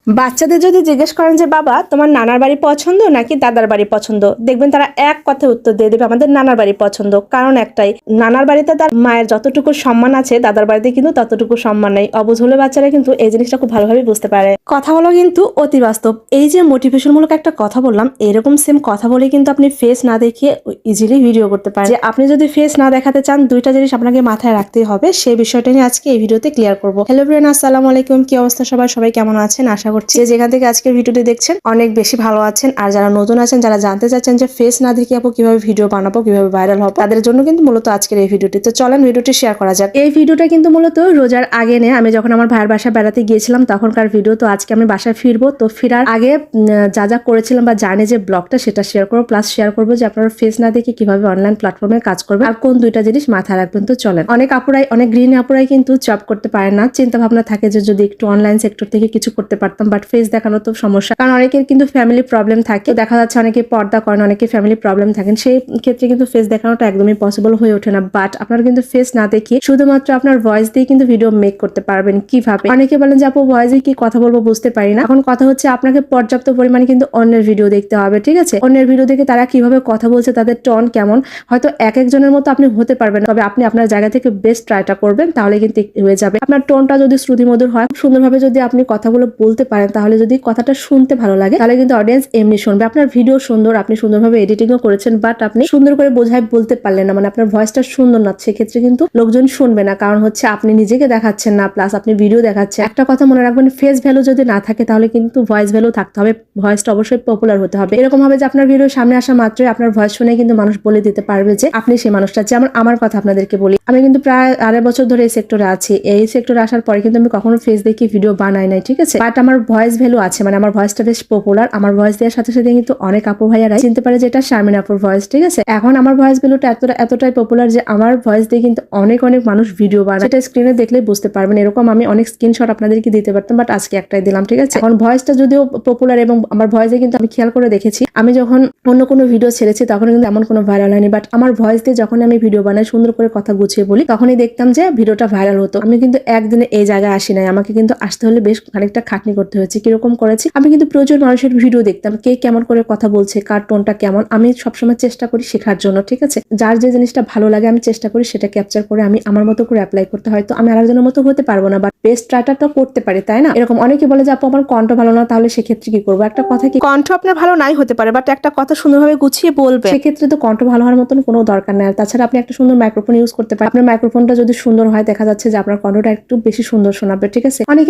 বাচ্চাদের যদি জিজ্ঞেস করেন যে বাবা তোমার নানার বাড়ি পছন্দ নাকি দাদার বাড়ি পছন্দ, দেখবেন তারা এক কথায় উত্তর দিয়ে দেবে আমাদের নানার বাড়ি পছন্দ। কারণ একটাই, নানার বাড়িতে তার মায়ের যতটুকু সম্মান আছে দাদার বাড়িতে কিন্তু ততটুকু সম্মান নেই। অবুঝ হলে বাচ্চারা কিন্তু এই জিনিসটা খুব ভালোভাবে বুঝতে পারে। কথা বলো কিন্তু অতি বাস্তব। এই যে মোটিভেশনমূলক একটা কথা বললাম, এরকম সেম কথা বলে কিন্তু আপনি ফেস না দেখিয়ে ইজিলি ভিডিও করতে পারেন। যে আপনি যদি ফেস না দেখাতে চান, দুইটা জিনিস আপনাকে মাথায় রাখতেই হবে। সেই বিষয়টা নিয়ে আজকে এই ভিডিওতে ক্লিয়ার করবো। হ্যালো এভরিওয়ান, আসসালামু আলাইকুম। কি অবস্থা সবাই কেমন আছেন? আশা করছি যেখান থেকে আজকের ভিডিওটি দেখছেন অনেক বেশি ভালো আছেন। আর যারা নতুন আছেন, যারা জানতে চাচ্ছেন যে ফেস না দেখে আপু কিভাবে ভিডিও বানাবো, কিভাবে ভাইরাল হবো, তাদের জন্য কিন্তু মূলত আজকের এই ভিডিওটি। তো চলেন ভিডিওটি শেয়ার করা যাক। এই ভিডিওটা কিন্তু মূলত রোজার আগে নেই, আমি যখন আমার ভাইয়ের বাসায় বেড়াতে গিয়েছিলাম তখনকার ভিডিও। তো আজকে আমি বাসায় ফিরবো, তো ফেরার আগে যা যা করেছিলাম বা জানি যে ব্লগটা, সেটা শেয়ার করবো। প্লাস শেয়ার করবো যে আপনারা ফেস না দেখে কিভাবে অনলাইন প্ল্যাটফর্মে কাজ করবেন আর কোন দুইটা জিনিস মাথায় রাখবেন। তো চলেন। অনেক আপুরাই, অনেক গৃহিণী আপুরাই কিন্তু জব করতে পারে না, চিন্তা ভাবনা থাকে যে যদি একটু অনলাইন সেক্টর থেকে কিছু করতে পারতাম, বাট ফেস দেখানো তো সমস্যা। কারণ অনেকের কিন্তু ফ্যামিলি প্রবলেম থাকে, দেখা যাচ্ছে অনেকে পর্দা করেন, অনেকে ফ্যামিলি প্রবলেম থাকেন, সেই ক্ষেত্রে কিন্তু ফেস দেখানোটা একদমই পসিবল হয়ে ওঠে না। বাট আপনারা কিন্তু ফেস না দেখিয়ে শুধুমাত্র আপনার ভয়েস দিয়ে কিন্তু ভিডিও মেক করতে পারবেন। কিভাবে? অনেকে বলেন যে আপু ভয়েসে কি কথা বলবো বুঝতে পারি না। এখন কথা হচ্ছে আপনাকে পর্যাপ্ত পরিমাণে কিন্তু অন্যের ভিডিও দেখতে হবে, ঠিক আছে? অন্যের ভিডিও দেখে তারা কিভাবে কথা বলছে, তাদের টোন কেমন, হয়তো এক একজনের মতো আপনি হতে পারবেন, তবে আপনি আপনার জায়গা থেকে বেস্ট ট্রাইটা করবেন, তাহলে কিন্তু হয়ে যাবে। আপনার টোনটা যদি শ্রুতিমধুর হয়, সুন্দরভাবে যদি আপনি কথাগুলো বলতে পারেন, তাহলে যদি কথাটা শুনতে ভালো লাগে, তাহলে কিন্তু অডিয়েন্স এমনি শুনবে। আপনার ভিডিও সুন্দর, আপনি সুন্দরভাবে এডিটিংও করেছেন, বাট আপনি সুন্দর করে বোঝায় বলতে পারলেন না, মানে আপনার ভয়েসটা সুন্দর না, সেক্ষেত্রে কিন্তু লোকজন শুনবে না। কারণ হচ্ছে আপনি নিজেকে দেখাচ্ছেন না, প্লাস আপনি ভিডিও দেখাচ্ছেন। একটা কথা মনে রাখবেন, ফেস ভ্যালু যদি না থাকে তাহলে কিন্তু ভয়েস ভ্যালু থাকতে হবে। ভয়েসটা অবশ্যই পপুলার হতে হবে। এরকম হবে যে আপনার ভিডিও সামনে আসা মাত্রই আপনার ভয়েস শুনে কিন্তু মানুষ বলে দিতে পারবে যে আপনি সেই মানুষটা। যেমন আমার কথা আপনাদেরকে বলি, আমি কিন্তু প্রায় 2.5 বছর ধরে এই সেক্টরে আছি। এই সেক্টরে আসার পরে কিন্তু আমি কখনো ফেস দেখে ভিডিও বানাই নাই, ঠিক আছে? বাট আমার ভয়েস ভ্যালু আছে, মানে আমার ভয়েসটা বেশ পপুলার। আমার ভয়েস দেওয়ার সাথে সাথে কিন্তু অনেক আপু ভাইয়ারাই চিনতে পারে যে এটা শারমিন আপুর ভয়েস, ঠিক আছে? এখন আমার ভয়েস ভ্যালুটা এতটাই পপুলার যে আমার ভয়েস দিয়ে কিন্তু অনেক মানুষ ভিডিও বানায়, সেটা স্ক্রিনে দেখলেই বুঝতে পারবেন। এরকম আমি অনেক স্ক্রিনশট আপনাদেরকে দিতে পারতাম, বাট আজকে একটাই দিলাম, ঠিক আছে? এখন ভয়েসটা যদিও পপুলার এবং আমার ভয়েসে কিন্তু আমি খেয়াল করে দেখেছি, আমি যখন অন্য কোনো ভিডিও ছেড়েছি তখন কিন্তু এমন কোনো ভাইরাল হয়নি, বাট আমার ভয়েস দিয়ে যখন আমি ভিডিও বানাই, সুন্দর করে কথা গুছিয়ে বলি, তখনই দেখতাম যে ভিডিওটা ভাইরাল হতো। আমি কিন্তু একদিনে এই জায়গায় আসি নাই, আমাকে কিন্তু আসতে হলে বেশ খানিকটা খাটনি করতে হয়েছে। কিরকম করেছি? আমি কিন্তু প্রচুর মানুষের ভিডিও দেখতাম, কে কেমন করে কথা বলছে, কার টোনটা কেমন। আমি সবসময় চেষ্টা করি শেখার জন্য, ঠিক আছে? যার যে জিনিসটা ভালো লাগে আমি চেষ্টা করি সেটা ক্যাপচার করে আমি আমার মতো করে অ্যাপ্লাই করতে। হয়তো আমি আরেকজনের মতো হতে পারবো না, বাট বেস্ট ট্রাইটা করতে পারি, তাই না? এরকম অনেকে বলে যে আপু আমার কণ্ঠ ভালো না, তাহলে সেক্ষেত্রে কি করবো? একটা কথা কি, কণ্ঠ আপনার ভালো নাই হতে পারে, বাট একটা কথা সুন্দরভাবে গুছিয়ে বলবে, সেক্ষেত্রে তো কণ্ঠ ভালো হওয়ার মতন কোনো দরকার নেই। আর তাছাড়া আপনি একটা সুন্দর মাইক্রোফোন ইউজ করতে পারেন। আপনার মাইক্রোফোনটা যদি সুন্দর হয়, দেখা যাচ্ছে যে আপনার কণ্ঠটা একটু বেশি সুন্দর শোনাবে, ঠিক আছে? অনেকে